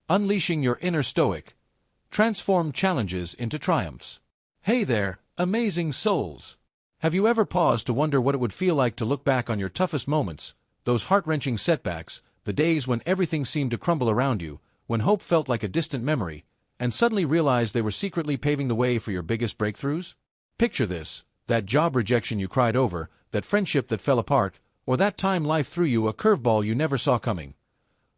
Unleashing your inner Stoic. Transform challenges into triumphs. Hey there, amazing souls! Have you ever paused to wonder what it would feel like to look back on your toughest moments, those heart-wrenching setbacks, the days when everything seemed to crumble around you, when hope felt like a distant memory, and suddenly realize they were secretly paving the way for your biggest breakthroughs? Picture this: that job rejection you cried over, that friendship that fell apart, or that time life threw you a curveball you never saw coming.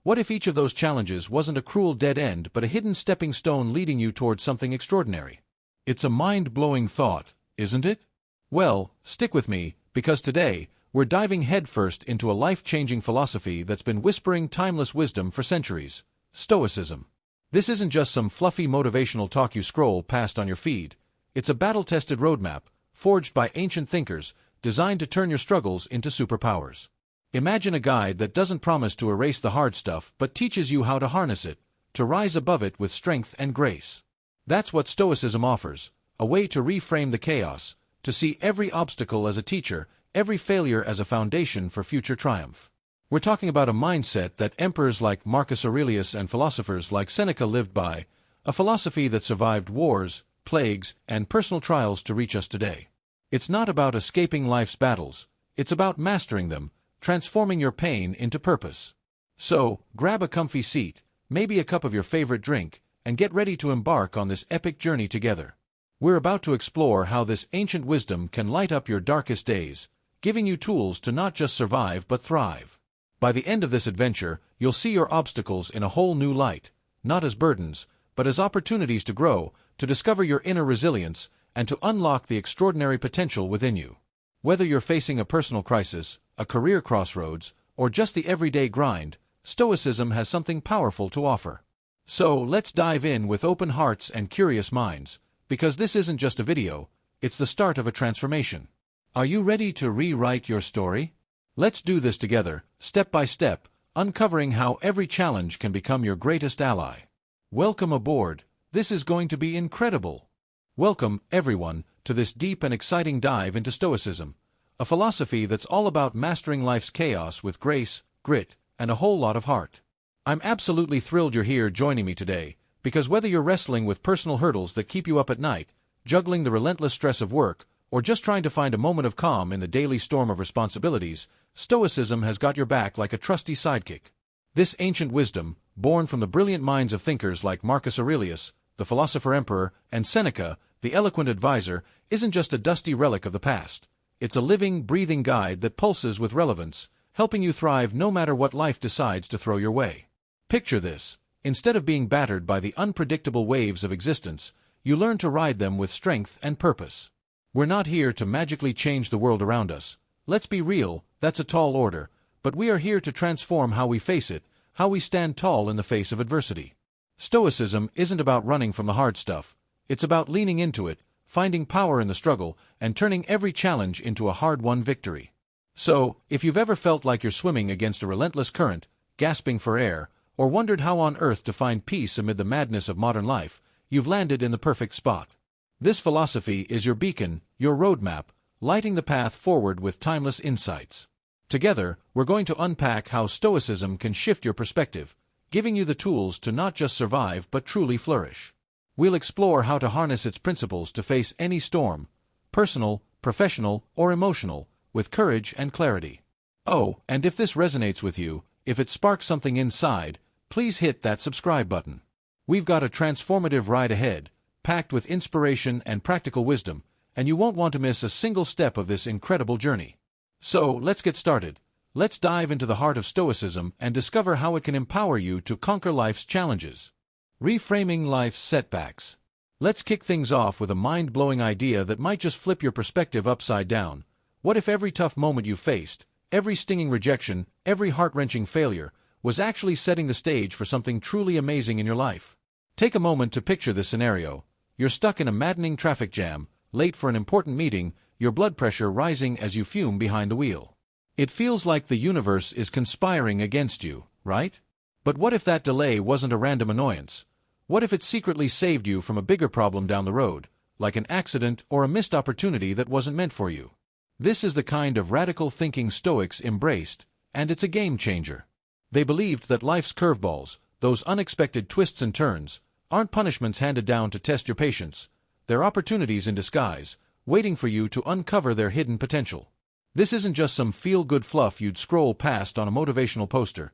What if each of those challenges wasn't a cruel dead end but a hidden stepping stone leading you toward something extraordinary? It's a mind-blowing thought, isn't it? Well, stick with me, because today, we're diving headfirst into a life-changing philosophy that's been whispering timeless wisdom for centuries: Stoicism. This isn't just some fluffy motivational talk you scroll past on your feed. It's a battle-tested roadmap, forged by ancient thinkers, designed to turn your struggles into superpowers. Imagine a guide that doesn't promise to erase the hard stuff but teaches you how to harness it, to rise above it with strength and grace. That's what Stoicism offers: a way to reframe the chaos, to see every obstacle as a teacher, every failure as a foundation for future triumph. We're talking about a mindset that emperors like Marcus Aurelius and philosophers like Seneca lived by, a philosophy that survived wars, plagues, and personal trials to reach us today. It's not about escaping life's battles, it's about mastering them, transforming your pain into purpose. So, grab a comfy seat, maybe a cup of your favorite drink, and get ready to embark on this epic journey together. We're about to explore how this ancient wisdom can light up your darkest days, giving you tools to not just survive but thrive. By the end of this adventure, you'll see your obstacles in a whole new light, not as burdens, but as opportunities to grow, to discover your inner resilience, and to unlock the extraordinary potential within you. Whether you're facing a personal crisis, a career crossroads, or just the everyday grind, Stoicism has something powerful to offer. So, let's dive in with open hearts and curious minds, because this isn't just a video, it's the start of a transformation. Are you ready to rewrite your story? Let's do this together, step by step, uncovering how every challenge can become your greatest ally. Welcome aboard, this is going to be incredible. Welcome, everyone, to this deep and exciting dive into Stoicism, a philosophy that's all about mastering life's chaos with grace, grit, and a whole lot of heart. I'm absolutely thrilled you're here joining me today, because whether you're wrestling with personal hurdles that keep you up at night, juggling the relentless stress of work, or just trying to find a moment of calm in the daily storm of responsibilities, Stoicism has got your back like a trusty sidekick. This ancient wisdom, born from the brilliant minds of thinkers like Marcus Aurelius, the philosopher-emperor, and Seneca, the eloquent advisor, isn't just a dusty relic of the past. It's a living, breathing guide that pulses with relevance, helping you thrive no matter what life decides to throw your way. Picture this: instead of being battered by the unpredictable waves of existence, you learn to ride them with strength and purpose. We're not here to magically change the world around us. Let's be real, that's a tall order, but we are here to transform how we face it, how we stand tall in the face of adversity. Stoicism isn't about running from the hard stuff. It's about leaning into it, finding power in the struggle, and turning every challenge into a hard-won victory. So, if you've ever felt like you're swimming against a relentless current, gasping for air, or wondered how on earth to find peace amid the madness of modern life, you've landed in the perfect spot. This philosophy is your beacon, your roadmap, lighting the path forward with timeless insights. Together, we're going to unpack how Stoicism can shift your perspective, giving you the tools to not just survive but truly flourish. We'll explore how to harness its principles to face any storm, personal, professional, or emotional, with courage and clarity. Oh, and if this resonates with you, if it sparks something inside, please hit that subscribe button. We've got a transformative ride ahead, packed with inspiration and practical wisdom, and you won't want to miss a single step of this incredible journey. So, let's get started. Let's dive into the heart of Stoicism and discover how it can empower you to conquer life's challenges. Reframing life's setbacks. Let's kick things off with a mind-blowing idea that might just flip your perspective upside down. What if every tough moment you faced, every stinging rejection, every heart-wrenching failure, was actually setting the stage for something truly amazing in your life? Take a moment to picture this scenario. You're stuck in a maddening traffic jam, late for an important meeting, your blood pressure rising as you fume behind the wheel. It feels like the universe is conspiring against you, right? But what if that delay wasn't a random annoyance? What if it secretly saved you from a bigger problem down the road, like an accident or a missed opportunity that wasn't meant for you? This is the kind of radical thinking Stoics embraced, and it's a game changer. They believed that life's curveballs, those unexpected twists and turns, aren't punishments handed down to test your patience. They're opportunities in disguise, waiting for you to uncover their hidden potential. This isn't just some feel-good fluff you'd scroll past on a motivational poster.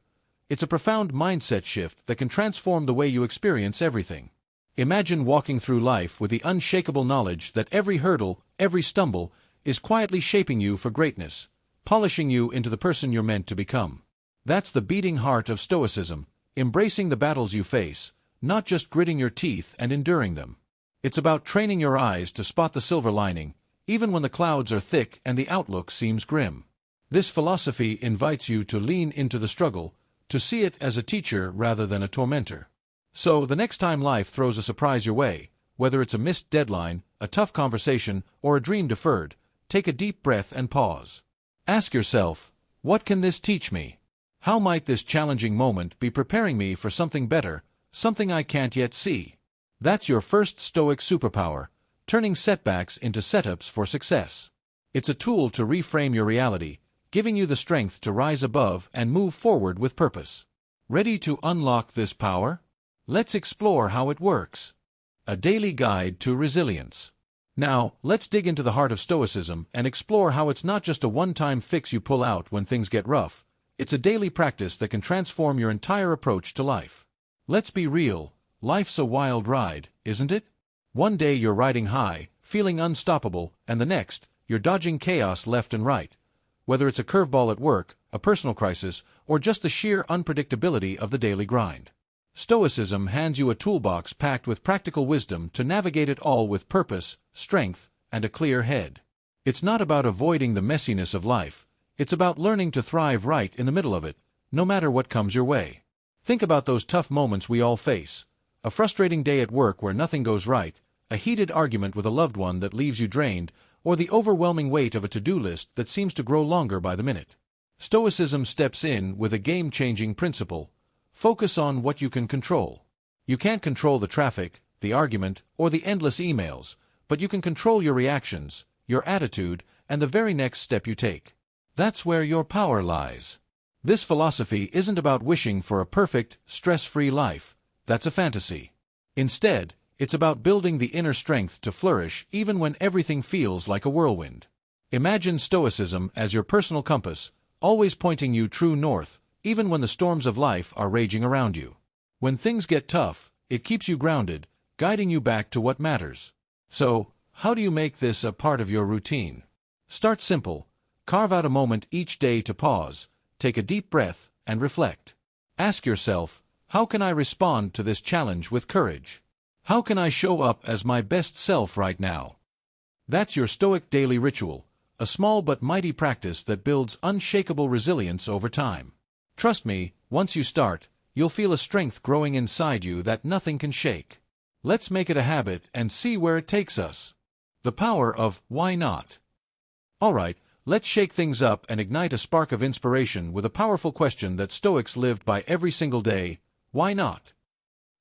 It's a profound mindset shift that can transform the way you experience everything. Imagine walking through life with the unshakable knowledge that every hurdle, every stumble, is quietly shaping you for greatness, polishing you into the person you're meant to become. That's the beating heart of Stoicism, embracing the battles you face, not just gritting your teeth and enduring them. It's about training your eyes to spot the silver lining, even when the clouds are thick and the outlook seems grim. This philosophy invites you to lean into the struggle, to see it as a teacher rather than a tormentor. So, the next time life throws a surprise your way, whether it's a missed deadline, a tough conversation, or a dream deferred, take a deep breath and pause. Ask yourself, what can this teach me? How might this challenging moment be preparing me for something better, something I can't yet see? That's your first Stoic superpower, turning setbacks into setups for success. It's a tool to reframe your reality, giving you the strength to rise above and move forward with purpose. Ready to unlock this power? Let's explore how it works. A daily guide to resilience. Now, let's dig into the heart of Stoicism and explore how it's not just a one-time fix you pull out when things get rough. It's a daily practice that can transform your entire approach to life. Let's be real, life's a wild ride, isn't it? One day you're riding high, feeling unstoppable, and the next, you're dodging chaos left and right. Whether it's a curveball at work, a personal crisis, or just the sheer unpredictability of the daily grind. Stoicism hands you a toolbox packed with practical wisdom to navigate it all with purpose, strength, and a clear head. It's not about avoiding the messiness of life. It's about learning to thrive right in the middle of it, no matter what comes your way. Think about those tough moments we all face. A frustrating day at work where nothing goes right, a heated argument with a loved one that leaves you drained, or the overwhelming weight of a to-do list that seems to grow longer by the minute. Stoicism steps in with a game-changing principle. Focus on what you can control. You can't control the traffic, the argument, or the endless emails, but you can control your reactions, your attitude, and the very next step you take. That's where your power lies. This philosophy isn't about wishing for a perfect, stress-free life. That's a fantasy. Instead, it's about building the inner strength to flourish even when everything feels like a whirlwind. Imagine Stoicism as your personal compass, always pointing you true north, even when the storms of life are raging around you. When things get tough, it keeps you grounded, guiding you back to what matters. So, how do you make this a part of your routine? Start simple. Carve out a moment each day to pause, take a deep breath, and reflect. Ask yourself, how can I respond to this challenge with courage? How can I show up as my best self right now? That's your Stoic daily ritual, a small but mighty practice that builds unshakable resilience over time. Trust me, once you start, you'll feel a strength growing inside you that nothing can shake. Let's make it a habit and see where it takes us. The power of why not? Alright, let's shake things up and ignite a spark of inspiration with a powerful question that Stoics lived by every single day. Why not?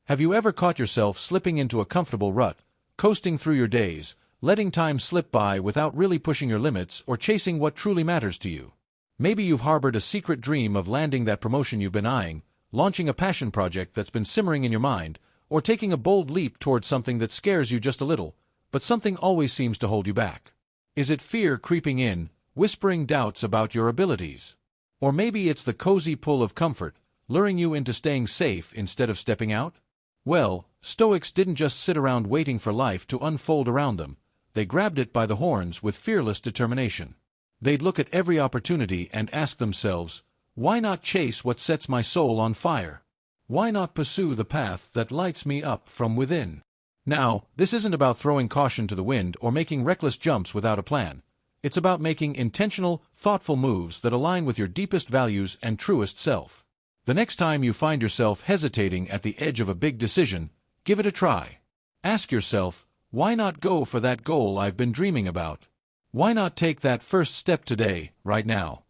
Have you ever caught yourself slipping into a comfortable rut, coasting through your days, letting time slip by without really pushing your limits or chasing what truly matters to you? Maybe you've harbored a secret dream of landing that promotion you've been eyeing, launching a passion project that's been simmering in your mind, or taking a bold leap towards something that scares you just a little, but something always seems to hold you back. Is it fear creeping in, whispering doubts about your abilities? Or maybe it's the cozy pull of comfort, luring you into staying safe instead of stepping out? Well, Stoics didn't just sit around waiting for life to unfold around them. They grabbed it by the horns with fearless determination. They'd look at every opportunity and ask themselves, why not chase what sets my soul on fire? Why not pursue the path that lights me up from within? Now, this isn't about throwing caution to the wind or making reckless jumps without a plan. It's about making intentional, thoughtful moves that align with your deepest values and truest self. The next time you find yourself hesitating at the edge of a big decision, give it a try. Ask yourself, why not go for that goal I've been dreaming about? Why not take that first step today, right now?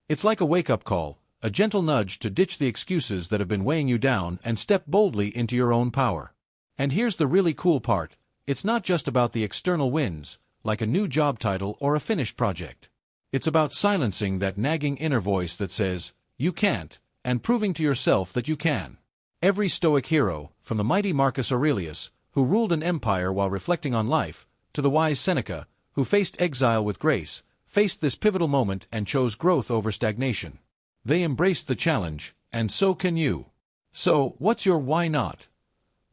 It's like a wake-up call, a gentle nudge to ditch the excuses that have been weighing you down and step boldly into your own power. And here's the really cool part, it's not just about the external wins, like a new job title or a finished project. It's about silencing that nagging inner voice that says, you can't, and proving to yourself that you can. Every Stoic hero, from the mighty Marcus Aurelius, who ruled an empire while reflecting on life, to the wise Seneca, who faced exile with grace, faced this pivotal moment and chose growth over stagnation. They embraced the challenge, and so can you. So, what's your why not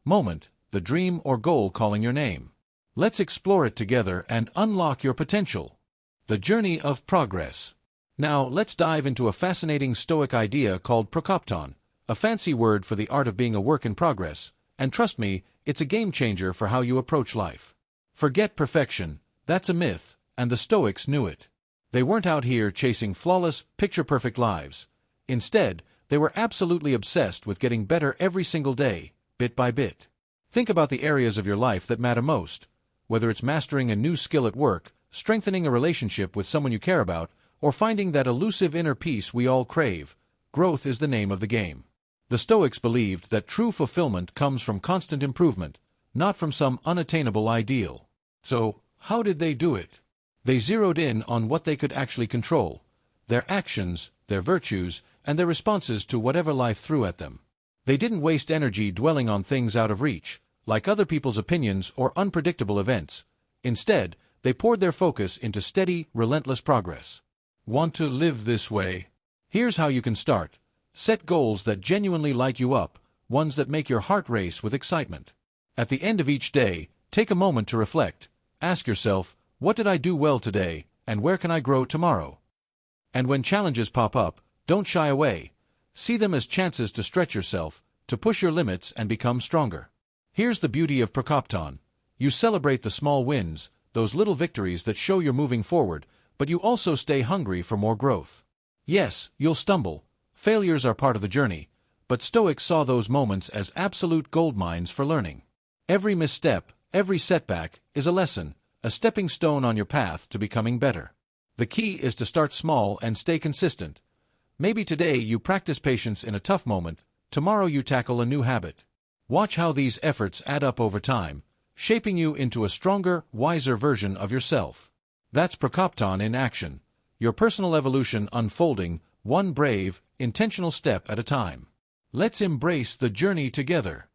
moment, the dream or goal calling your name? Let's explore it together and unlock your potential. The journey of progress. Now, let's dive into a fascinating Stoic idea called prokopton, a fancy word for the art of being a work in progress, and trust me, it's a game changer for how you approach life. Forget perfection, that's a myth, and the Stoics knew it. They weren't out here chasing flawless, picture-perfect lives. Instead, they were absolutely obsessed with getting better every single day, bit by bit. Think about the areas of your life that matter most, whether it's mastering a new skill at work, strengthening a relationship with someone you care about, or finding that elusive inner peace we all crave. Growth is the name of the game. The Stoics believed that true fulfillment comes from constant improvement, not from some unattainable ideal. So, how did they do it? They zeroed in on what they could actually control: their actions, their virtues, and their responses to whatever life threw at them. They didn't waste energy dwelling on things out of reach, like other people's opinions or unpredictable events. Instead, they poured their focus into steady, relentless progress. Want to live this way? Here's how you can start. Set goals that genuinely light you up, ones that make your heart race with excitement. At the end of each day, take a moment to reflect. Ask yourself, what did I do well today, and where can I grow tomorrow? And when challenges pop up, don't shy away. See them as chances to stretch yourself, to push your limits and become stronger. Here's the beauty of prokopton. You celebrate the small wins, those little victories that show you're moving forward, but you also stay hungry for more growth. Yes, you'll stumble. Failures are part of the journey, but Stoics saw those moments as absolute goldmines for learning. Every misstep, every setback, is a lesson, a stepping stone on your path to becoming better. The key is to start small and stay consistent. Maybe today you practice patience in a tough moment, tomorrow you tackle a new habit. Watch how these efforts add up over time, shaping you into a stronger, wiser version of yourself. That's prokopton in action, your personal evolution unfolding, one brave, intentional step at a time. Let's embrace the journey together,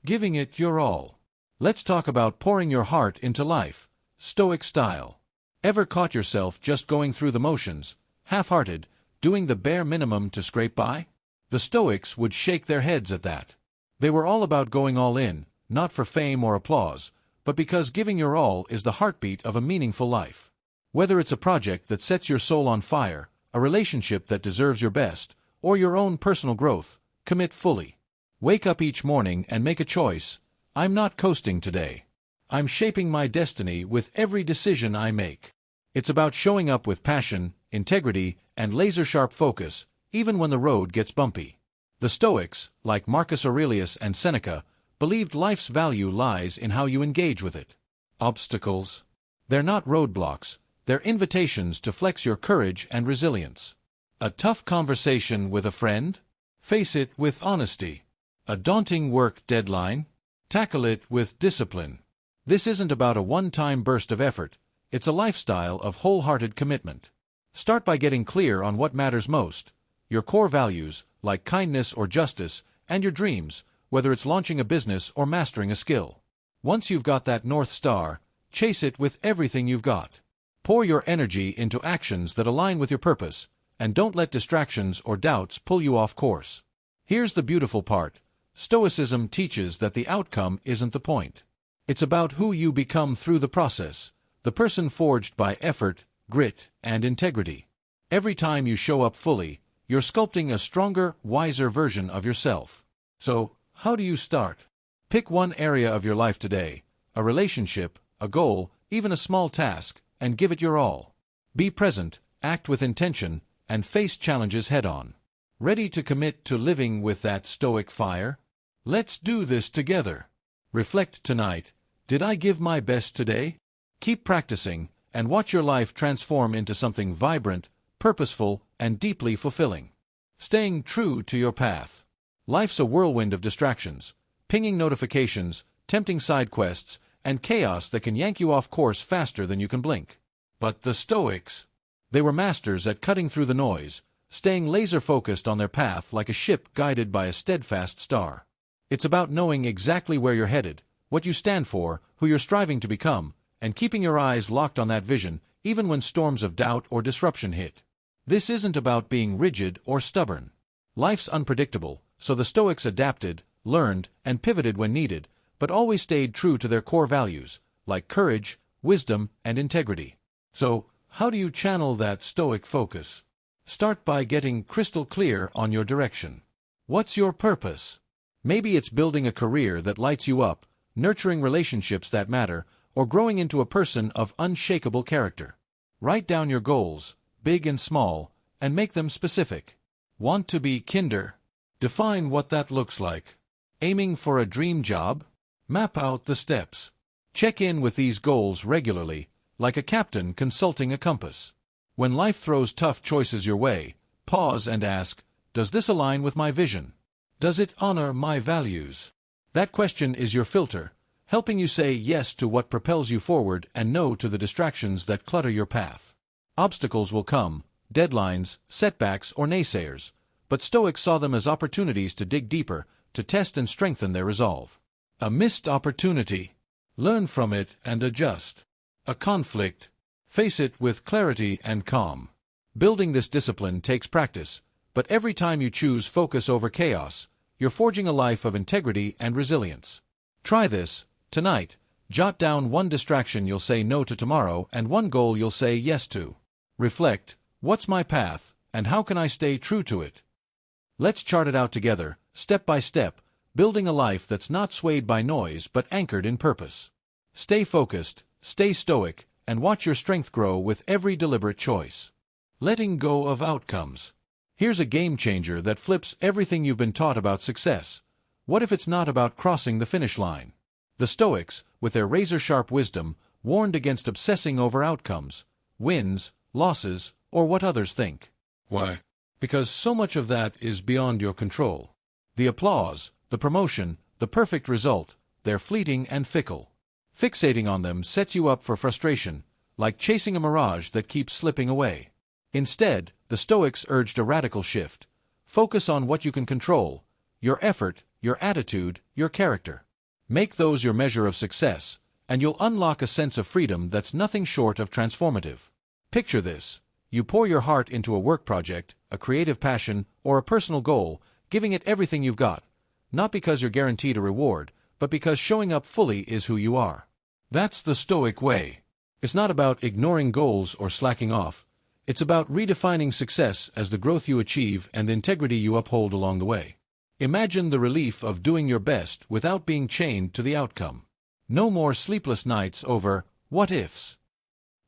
giving it your all. Let's talk about pouring your heart into life, Stoic style. Ever caught yourself just going through the motions, half-hearted, doing the bare minimum to scrape by? The Stoics would shake their heads at that. They were all about going all in, not for fame or applause, but because giving your all is the heartbeat of a meaningful life. Whether it's a project that sets your soul on fire, a relationship that deserves your best, or your own personal growth, commit fully. Wake up each morning and make a choice. I'm not coasting today. I'm shaping my destiny with every decision I make. It's about showing up with passion, integrity, and laser-sharp focus, even when the road gets bumpy. The Stoics, like Marcus Aurelius and Seneca, believed life's value lies in how you engage with it. Obstacles? They're not roadblocks, they're invitations to flex your courage and resilience. A tough conversation with a friend? Face it with honesty. A daunting work deadline? Tackle it with discipline. This isn't about a one-time burst of effort, it's a lifestyle of wholehearted commitment. Start by getting clear on what matters most, your core values, like kindness or justice, and your dreams, whether it's launching a business or mastering a skill. Once you've got that North Star, chase it with everything you've got. Pour your energy into actions that align with your purpose, and don't let distractions or doubts pull you off course. Here's the beautiful part. Stoicism teaches that the outcome isn't the point. It's about who you become through the process, the person forged by effort, grit, and integrity. Every time you show up fully, you're sculpting a stronger, wiser version of yourself. So, how do you start? Pick one area of your life today, a relationship, a goal, even a small task, and give it your all. Be present, act with intention, and face challenges head-on. Ready to commit to living with that Stoic fire? Let's do this together. Reflect tonight. Did I give my best today? Keep practicing, and watch your life transform into something vibrant, purposeful, and deeply fulfilling. Staying true to your path. Life's a whirlwind of distractions, pinging notifications, tempting side quests, and chaos that can yank you off course faster than you can blink. But the Stoics, they were masters at cutting through the noise, staying laser-focused on their path like a ship guided by a steadfast star. It's about knowing exactly where you're headed, what you stand for, who you're striving to become, and keeping your eyes locked on that vision, even when storms of doubt or disruption hit. This isn't about being rigid or stubborn. Life's unpredictable, so the Stoics adapted, learned, and pivoted when needed, but always stayed true to their core values, like courage, wisdom, and integrity. So, how do you channel that Stoic focus? Start by getting crystal clear on your direction. What's your purpose? Maybe it's building a career that lights you up, nurturing relationships that matter, or growing into a person of unshakable character. Write down your goals, big and small, and make them specific. Want to be kinder? Define what that looks like. Aiming for a dream job? Map out the steps. Check in with these goals regularly, like a captain consulting a compass. When life throws tough choices your way, pause and ask, does this align with my vision? Does it honor my values? That question is your filter, helping you say yes to what propels you forward and no to the distractions that clutter your path. Obstacles will come, deadlines, setbacks, or naysayers, but Stoics saw them as opportunities to dig deeper, to test and strengthen their resolve. A missed opportunity. Learn from it and adjust. A conflict. Face it with clarity and calm. Building this discipline takes practice, but every time you choose focus over chaos, you're forging a life of integrity and resilience. Try this, tonight. Jot down one distraction you'll say no to tomorrow and one goal you'll say yes to. Reflect, what's my path, and how can I stay true to it? Let's chart it out together, step by step, building a life that's not swayed by noise but anchored in purpose. Stay focused, stay stoic, and watch your strength grow with every deliberate choice. Letting go of outcomes. Here's a game changer that flips everything you've been taught about success. What if it's not about crossing the finish line? The Stoics, with their razor-sharp wisdom, warned against obsessing over outcomes, wins, losses, or what others think. Why? Because so much of that is beyond your control. The applause, the promotion, the perfect result, they're fleeting and fickle. Fixating on them sets you up for frustration, like chasing a mirage that keeps slipping away. Instead, the Stoics urged a radical shift. Focus on what you can control, your effort, your attitude, your character. Make those your measure of success, and you'll unlock a sense of freedom that's nothing short of transformative. Picture this. You pour your heart into a work project, a creative passion, or a personal goal, giving it everything you've got, not because you're guaranteed a reward, but because showing up fully is who you are. That's the Stoic way. It's not about ignoring goals or slacking off. It's about redefining success as the growth you achieve and the integrity you uphold along the way. Imagine the relief of doing your best without being chained to the outcome. No more sleepless nights over what-ifs.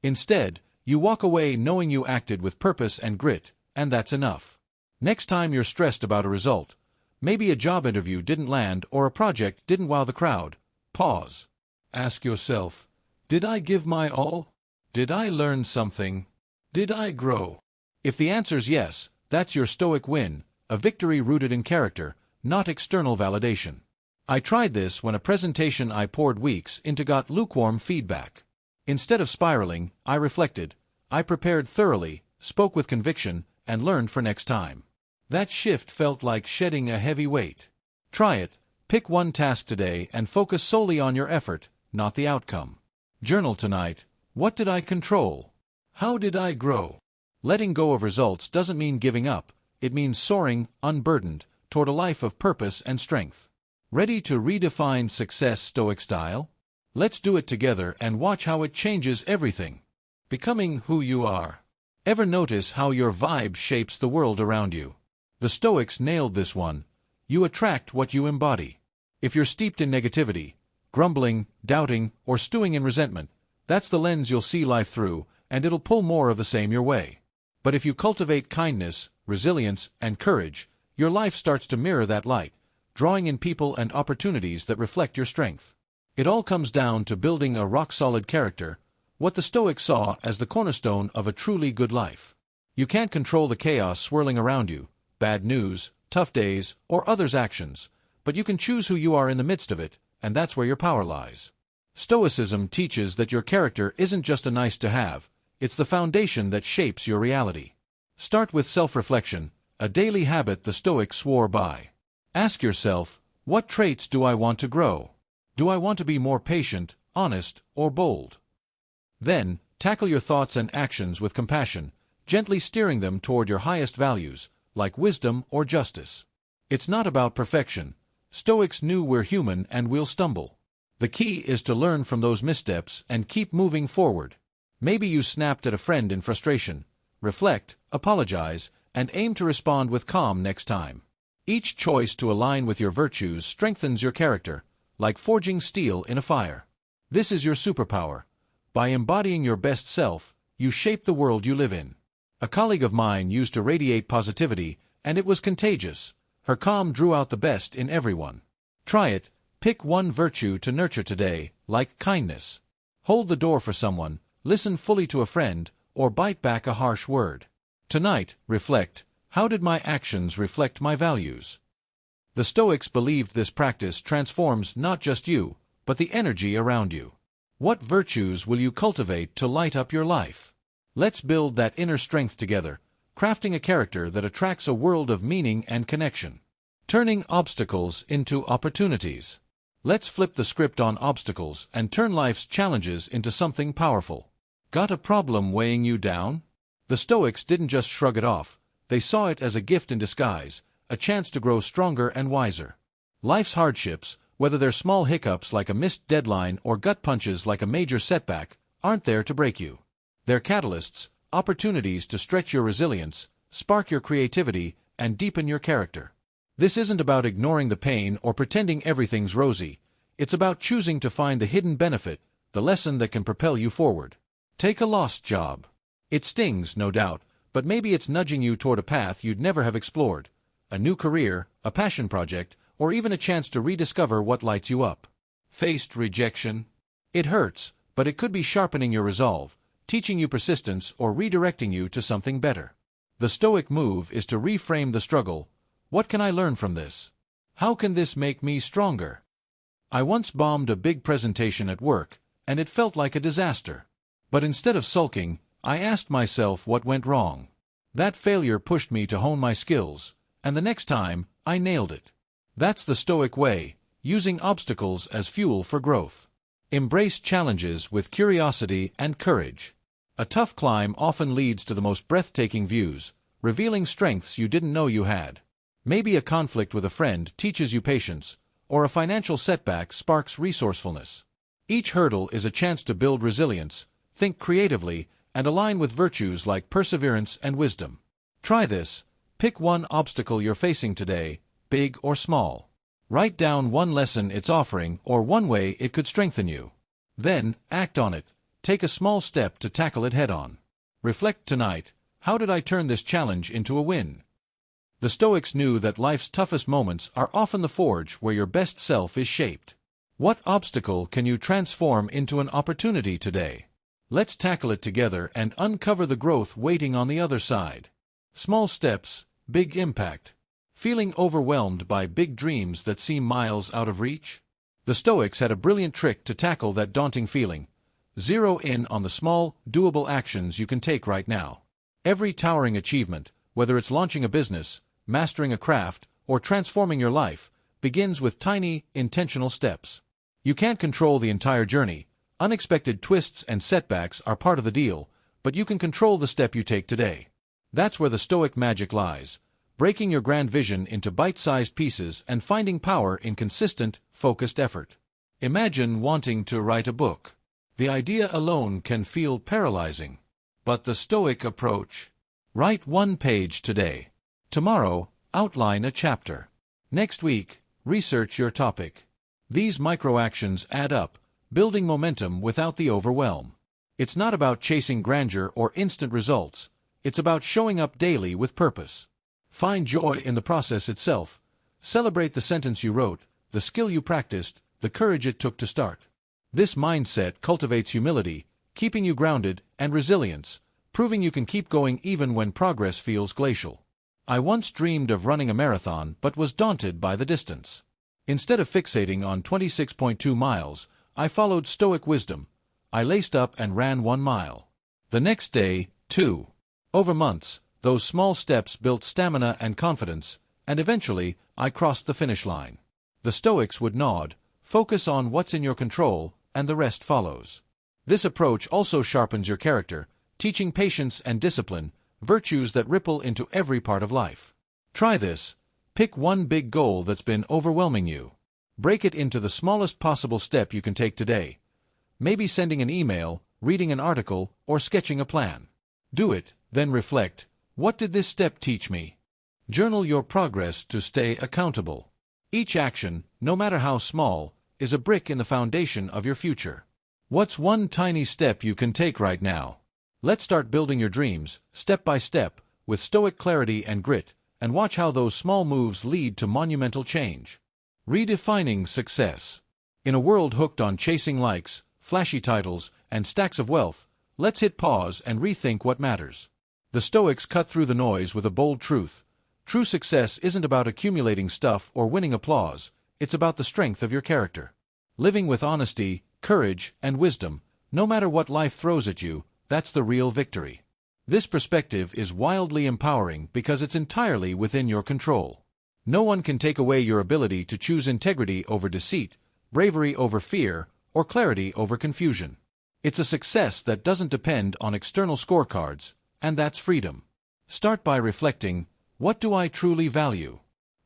Instead, you walk away knowing you acted with purpose and grit, and that's enough. Next time you're stressed about a result, maybe a job interview didn't land or a project didn't wow the crowd, pause. Ask yourself, did I give my all? Did I learn something? Did I grow? If the answer's yes, that's your Stoic win, a victory rooted in character, not external validation. I tried this when a presentation I poured weeks into got lukewarm feedback. Instead of spiraling, I reflected, I prepared thoroughly, spoke with conviction, and learned for next time. That shift felt like shedding a heavy weight. Try it, pick one task today and focus solely on your effort, not the outcome. Journal tonight, what did I control? How did I grow? Letting go of results doesn't mean giving up, it means soaring, unburdened, toward a life of purpose and strength. Ready to redefine success Stoic style? Let's do it together and watch how it changes everything. Becoming who you are. Ever notice how your vibe shapes the world around you? The Stoics nailed this one. You attract what you embody. If you're steeped in negativity, grumbling, doubting, or stewing in resentment, that's the lens you'll see life through, and it'll pull more of the same your way. But if you cultivate kindness, resilience, and courage, your life starts to mirror that light, drawing in people and opportunities that reflect your strength. It all comes down to building a rock-solid character, what the Stoics saw as the cornerstone of a truly good life. You can't control the chaos swirling around you, bad news, tough days, or others' actions, but you can choose who you are in the midst of it, and that's where your power lies. Stoicism teaches that your character isn't just a nice-to-have, it's the foundation that shapes your reality. Start with self-reflection, a daily habit the Stoics swore by. Ask yourself, What traits do I want to grow? Do I want to be more patient, honest, or bold? Then, tackle your thoughts and actions with compassion, gently steering them toward your highest values, like wisdom or justice. It's not about perfection. Stoics knew we're human and we'll stumble. The key is to learn from those missteps and keep moving forward. Maybe you snapped at a friend in frustration. Reflect, apologize, and aim to respond with calm next time. Each choice to align with your virtues strengthens your character, like forging steel in a fire. This is your superpower. By embodying your best self, you shape the world you live in. A colleague of mine used to radiate positivity, and it was contagious. Her calm drew out the best in everyone. Try it. Pick one virtue to nurture today, like kindness. Hold the door for someone, listen fully to a friend, or bite back a harsh word. Tonight, reflect, how did my actions reflect my values? The Stoics believed this practice transforms not just you, but the energy around you. What virtues will you cultivate to light up your life? Let's build that inner strength together, crafting a character that attracts a world of meaning and connection. Turning obstacles into opportunities. Let's flip the script on obstacles and turn life's challenges into something powerful. Got a problem weighing you down? The Stoics didn't just shrug it off, they saw it as a gift in disguise, a chance to grow stronger and wiser. Life's hardships, whether they're small hiccups like a missed deadline or gut punches like a major setback, aren't there to break you. They're catalysts, opportunities to stretch your resilience, spark your creativity, and deepen your character. This isn't about ignoring the pain or pretending everything's rosy. It's about choosing to find the hidden benefit, the lesson that can propel you forward. Take a lost job. It stings, no doubt, but maybe it's nudging you toward a path you'd never have explored. A new career, a passion project, or even a chance to rediscover what lights you up. Faced rejection? It hurts, but it could be sharpening your resolve, teaching you persistence or redirecting you to something better. The Stoic move is to reframe the struggle. What can I learn from this? How can this make me stronger? I once bombed a big presentation at work, and it felt like a disaster. But instead of sulking, I asked myself what went wrong. That failure pushed me to hone my skills, and the next time, I nailed it. That's the Stoic way, using obstacles as fuel for growth. Embrace challenges with curiosity and courage. A tough climb often leads to the most breathtaking views, revealing strengths you didn't know you had. Maybe a conflict with a friend teaches you patience, or a financial setback sparks resourcefulness. Each hurdle is a chance to build resilience, think creatively, and align with virtues like perseverance and wisdom. Try this. Pick one obstacle you're facing today, big or small. Write down one lesson it's offering or one way it could strengthen you. Then, act on it. Take a small step to tackle it head-on. Reflect tonight, how did I turn this challenge into a win? The Stoics knew that life's toughest moments are often the forge where your best self is shaped. What obstacle can you transform into an opportunity today? Let's tackle it together and uncover the growth waiting on the other side. Small steps, big impact. Feeling overwhelmed by big dreams that seem miles out of reach? The Stoics had a brilliant trick to tackle that daunting feeling. Zero in on the small, doable actions you can take right now. Every towering achievement, whether it's launching a business, mastering a craft, or transforming your life, begins with tiny, intentional steps. You can't control the entire journey. Unexpected twists and setbacks are part of the deal, but you can control the step you take today. That's where the Stoic magic lies, breaking your grand vision into bite-sized pieces and finding power in consistent, focused effort. Imagine wanting to write a book. The idea alone can feel paralyzing. But the Stoic approach: write one page today. Tomorrow, outline a chapter. Next week, research your topic. These micro-actions add up, building momentum without the overwhelm. It's not about chasing grandeur or instant results. It's about showing up daily with purpose. Find joy in the process itself. Celebrate the sentence you wrote, the skill you practiced, the courage it took to start. This mindset cultivates humility, keeping you grounded, and resilience, proving you can keep going even when progress feels glacial. I once dreamed of running a marathon but was daunted by the distance. Instead of fixating on 26.2 miles, I followed Stoic wisdom. I laced up and ran 1 mile. The next day, 2. Over months, those small steps built stamina and confidence, and eventually, I crossed the finish line. The Stoics would nod, focus on what's in your control, and the rest follows. This approach also sharpens your character, teaching patience and discipline, virtues that ripple into every part of life. Try this. Pick one big goal that's been overwhelming you. Break it into the smallest possible step you can take today. Maybe sending an email, reading an article, or sketching a plan. Do it, then reflect. What did this step teach me? Journal your progress to stay accountable. Each action, no matter how small, is a brick in the foundation of your future. What's one tiny step you can take right now? Let's start building your dreams, step by step, with Stoic clarity and grit, and watch how those small moves lead to monumental change. Redefining success. In a world hooked on chasing likes, flashy titles, and stacks of wealth, let's hit pause and rethink what matters. The Stoics cut through the noise with a bold truth. True success isn't about accumulating stuff or winning applause, it's about the strength of your character. Living with honesty, courage, and wisdom, no matter what life throws at you, that's the real victory. This perspective is wildly empowering because it's entirely within your control. No one can take away your ability to choose integrity over deceit, bravery over fear, or clarity over confusion. It's a success that doesn't depend on external scorecards, and that's freedom. Start by reflecting, what do I truly value?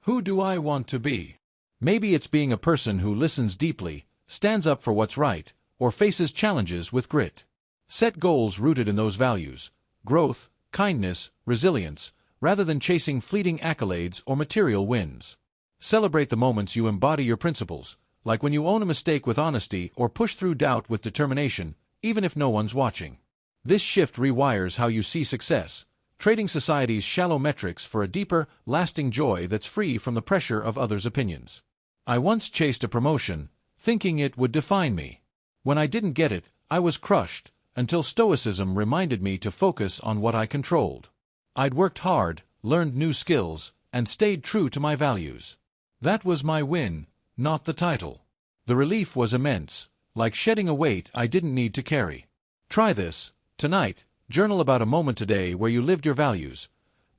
Who do I want to be? Maybe it's being a person who listens deeply, stands up for what's right, or faces challenges with grit. Set goals rooted in those values: growth, kindness, resilience, rather than chasing fleeting accolades or material wins. Celebrate the moments you embody your principles, like when you own a mistake with honesty or push through doubt with determination, even if no one's watching. This shift rewires how you see success, trading society's shallow metrics for a deeper, lasting joy that's free from the pressure of others' opinions. I once chased a promotion, thinking it would define me. When I didn't get it, I was crushed, until Stoicism reminded me to focus on what I controlled. I'd worked hard, learned new skills, and stayed true to my values. That was my win, not the title. The relief was immense, like shedding a weight I didn't need to carry. Try this. Tonight, journal about a moment today where you lived your values.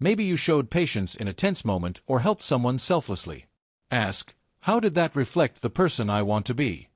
Maybe you showed patience in a tense moment or helped someone selflessly. Ask, how did that reflect the person I want to be?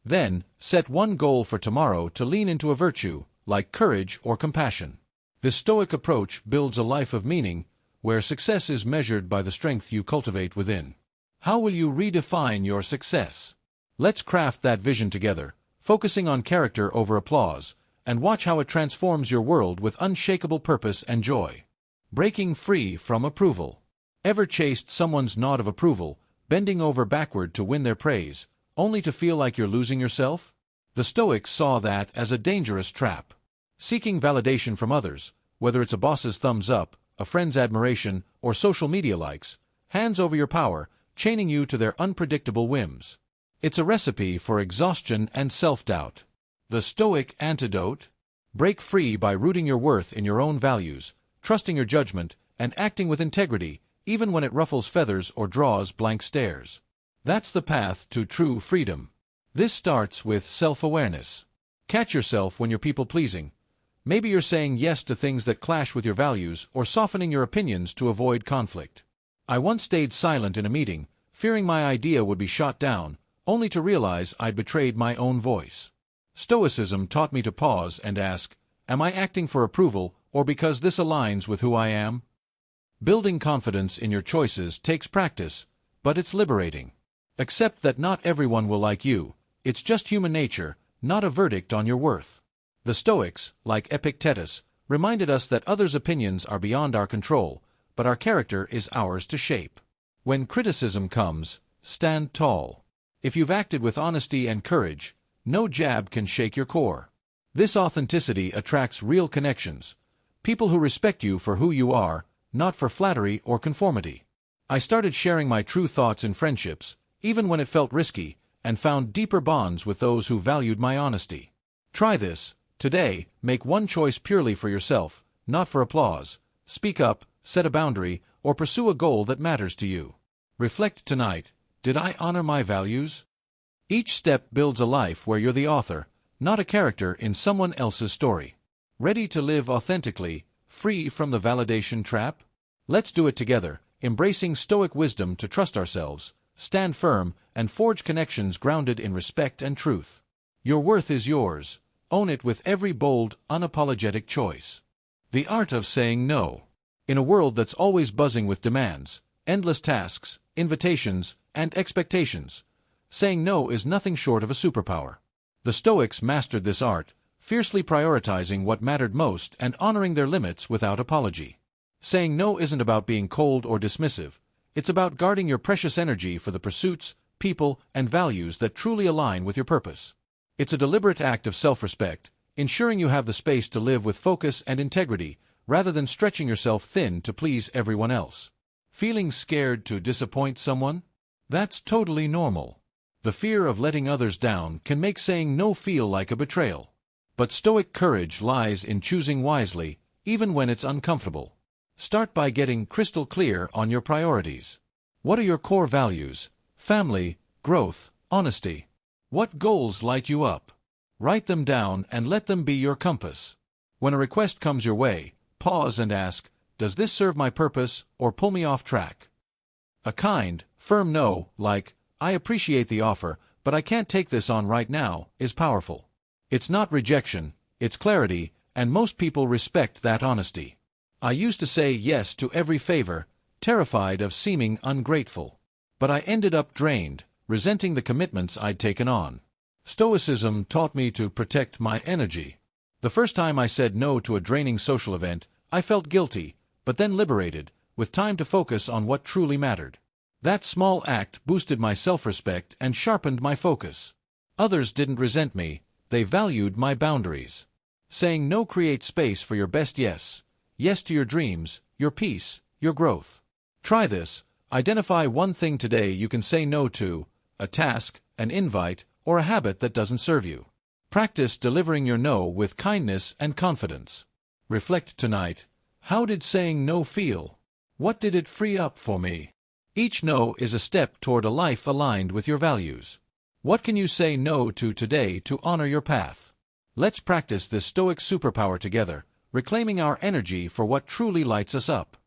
Then, set one goal for tomorrow to lean into a virtue, like courage or compassion. This Stoic approach builds a life of meaning, where success is measured by the strength you cultivate within. How will you redefine your success? Let's craft that vision together, focusing on character over applause, and watch how it transforms your world with unshakable purpose and joy. Breaking free from approval. Ever chased someone's nod of approval, bending over backward to win their praise, only to feel like you're losing yourself? The Stoics saw that as a dangerous trap. Seeking validation from others, whether it's a boss's thumbs up, a friend's admiration, or social media likes, hands over your power, chaining you to their unpredictable whims. It's a recipe for exhaustion and self-doubt. The Stoic antidote? Break free by rooting your worth in your own values, trusting your judgment, and acting with integrity, even when it ruffles feathers or draws blank stares. That's the path to true freedom. This starts with self-awareness. Catch yourself when you're people-pleasing. Maybe you're saying yes to things that clash with your values or softening your opinions to avoid conflict. I once stayed silent in a meeting, fearing my idea would be shot down, only to realize I'd betrayed my own voice. Stoicism taught me to pause and ask, am I acting for approval or because this aligns with who I am? Building confidence in your choices takes practice, but it's liberating. Accept that not everyone will like you. It's just human nature, not a verdict on your worth. The Stoics, like Epictetus, reminded us that others' opinions are beyond our control, but our character is ours to shape. When criticism comes, stand tall. If you've acted with honesty and courage, no jab can shake your core. This authenticity attracts real connections, people who respect you for who you are, not for flattery or conformity. I started sharing my true thoughts in friendships, even when it felt risky, and found deeper bonds with those who valued my honesty. Try this. Today, make one choice purely for yourself, not for applause. Speak up, set a boundary, or pursue a goal that matters to you. Reflect tonight. Did I honor my values? Each step builds a life where you're the author, not a character in someone else's story. Ready to live authentically, free from the validation trap? Let's do it together, embracing Stoic wisdom to trust ourselves, stand firm, and forge connections grounded in respect and truth. Your worth is yours. Own it with every bold, unapologetic choice. The art of saying no. In a world that's always buzzing with demands, endless tasks, invitations, and expectations, saying no is nothing short of a superpower. The Stoics mastered this art, fiercely prioritizing what mattered most and honoring their limits without apology. Saying no isn't about being cold or dismissive. It's about guarding your precious energy for the pursuits, people, and values that truly align with your purpose. It's a deliberate act of self-respect, ensuring you have the space to live with focus and integrity, rather than stretching yourself thin to please everyone else. Feeling scared to disappoint someone? That's totally normal. The fear of letting others down can make saying no feel like a betrayal. But Stoic courage lies in choosing wisely, even when it's uncomfortable. Start by getting crystal clear on your priorities. What are your core values? Family, growth, honesty. What goals light you up? Write them down and let them be your compass. When a request comes your way, pause and ask, does this serve my purpose or pull me off track? A kind, firm no, like, I appreciate the offer, but I can't take this on right now, is powerful. It's not rejection, it's clarity, and most people respect that honesty. I used to say yes to every favor, terrified of seeming ungrateful. But I ended up drained, resenting the commitments I'd taken on. Stoicism taught me to protect my energy. The first time I said no to a draining social event, I felt guilty, but then liberated, with time to focus on what truly mattered. That small act boosted my self-respect and sharpened my focus. Others didn't resent me, they valued my boundaries. Saying no creates space for your best yes. Yes to your dreams, your peace, your growth. Try this. Identify one thing today you can say no to, a task, an invite, or a habit that doesn't serve you. Practice delivering your no with kindness and confidence. Reflect tonight. How did saying no feel? What did it free up for me? Each no is a step toward a life aligned with your values. What can you say no to today to honor your path? Let's practice this Stoic superpower together, reclaiming our energy for what truly lights us up.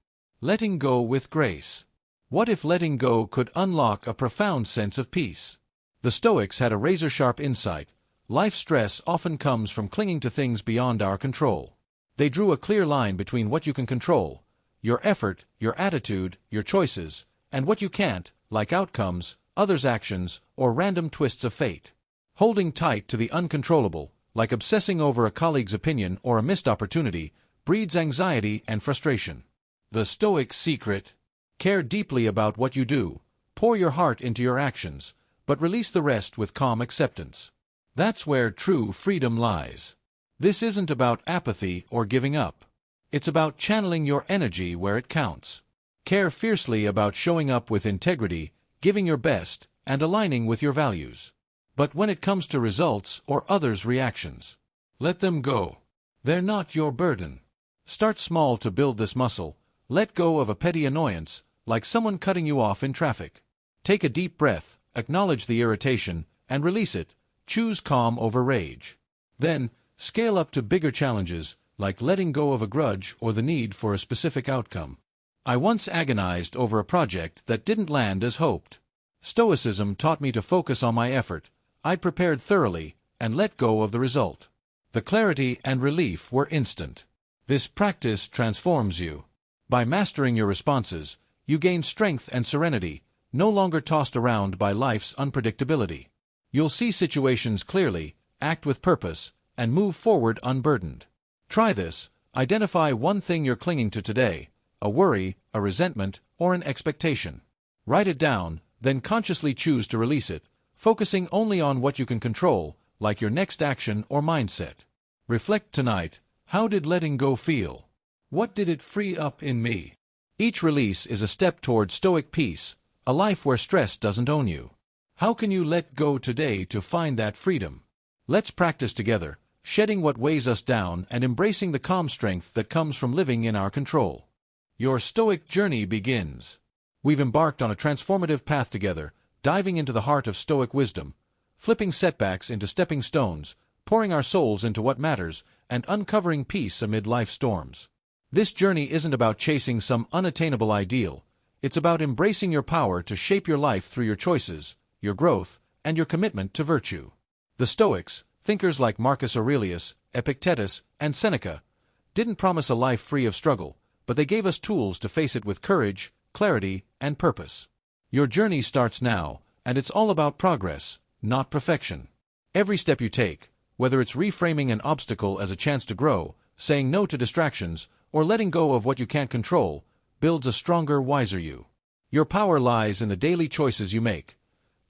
Letting go with grace. What if letting go could unlock a profound sense of peace? The Stoics had a razor-sharp insight. Life stress often comes from clinging to things beyond our control. They drew a clear line between what you can control, your effort, your attitude, your choices, and what you can't, like outcomes, others' actions, or random twists of fate. Holding tight to the uncontrollable, like obsessing over a colleague's opinion or a missed opportunity, breeds anxiety and frustration. The Stoic secret: care deeply about what you do, pour your heart into your actions, but release the rest with calm acceptance. That's where true freedom lies. This isn't about apathy or giving up. It's about channeling your energy where it counts. Care fiercely about showing up with integrity, giving your best, and aligning with your values. But when it comes to results or others' reactions, let them go. They're not your burden. Start small to build this muscle. Let go of a petty annoyance, like someone cutting you off in traffic. Take a deep breath, acknowledge the irritation, and release it. Choose calm over rage. Then, scale up to bigger challenges, like letting go of a grudge or the need for a specific outcome. I once agonized over a project that didn't land as hoped. Stoicism taught me to focus on my effort. I prepared thoroughly, and let go of the result. The clarity and relief were instant. This practice transforms you. By mastering your responses, you gain strength and serenity, no longer tossed around by life's unpredictability. You'll see situations clearly, act with purpose, and move forward unburdened. Try this. Identify one thing you're clinging to today, a worry, a resentment, or an expectation. Write it down, then consciously choose to release it, focusing only on what you can control, like your next action or mindset. Reflect tonight. How did letting go feel? What did it free up in me? Each release is a step toward Stoic peace, a life where stress doesn't own you. How can you let go today to find that freedom? Let's practice together, shedding what weighs us down and embracing the calm strength that comes from living in our control. Your Stoic journey begins. We've embarked on a transformative path together, diving into the heart of Stoic wisdom, flipping setbacks into stepping stones, pouring our souls into what matters, and uncovering peace amid life's storms. This journey isn't about chasing some unattainable ideal. It's about embracing your power to shape your life through your choices, your growth, and your commitment to virtue. The Stoics, thinkers like Marcus Aurelius, Epictetus, and Seneca, didn't promise a life free of struggle, but they gave us tools to face it with courage, clarity, and purpose. Your journey starts now, and it's all about progress, not perfection. Every step you take, whether it's reframing an obstacle as a chance to grow, saying no to distractions, or letting go of what you can't control, builds a stronger, wiser you. Your power lies in the daily choices you make,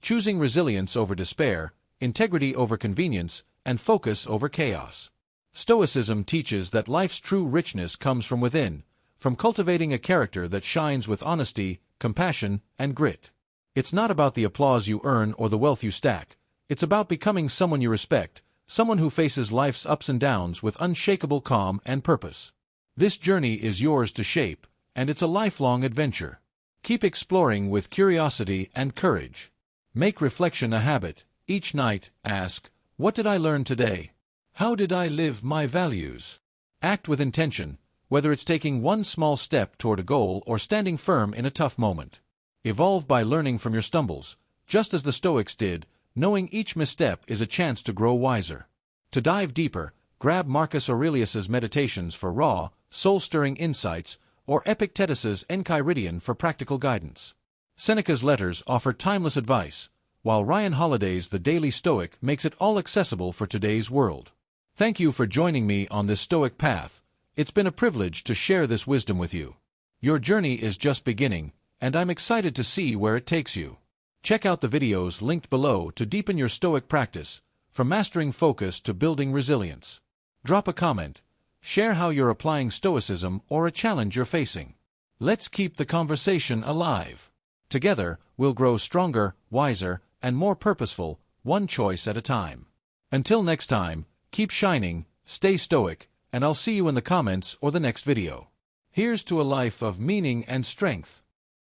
choosing resilience over despair, integrity over convenience, and focus over chaos. Stoicism teaches that life's true richness comes from within, from cultivating a character that shines with honesty, compassion, and grit. It's not about the applause you earn or the wealth you stack. It's about becoming someone you respect, someone who faces life's ups and downs with unshakable calm and purpose. This journey is yours to shape, and it's a lifelong adventure. Keep exploring with curiosity and courage. Make reflection a habit. Each night, ask, "What did I learn today? How did I live my values?" Act with intention, whether it's taking one small step toward a goal or standing firm in a tough moment. Evolve by learning from your stumbles, just as the Stoics did, knowing each misstep is a chance to grow wiser. To dive deeper, grab Marcus Aurelius's Meditations for raw, soul-stirring insights, or Epictetus's Enchiridion for practical guidance. Seneca's letters offer timeless advice, while Ryan Holiday's The Daily Stoic makes it all accessible for today's world. Thank you for joining me on this Stoic path. It's been a privilege to share this wisdom with you. Your journey is just beginning, and I'm excited to see where it takes you. Check out the videos linked below to deepen your Stoic practice, from mastering focus to building resilience. Drop a comment, share how you're applying Stoicism or a challenge you're facing. Let's keep the conversation alive. Together, we'll grow stronger, wiser, and more purposeful, one choice at a time. Until next time, keep shining, stay stoic, and I'll see you in the comments or the next video. Here's to a life of meaning and strength.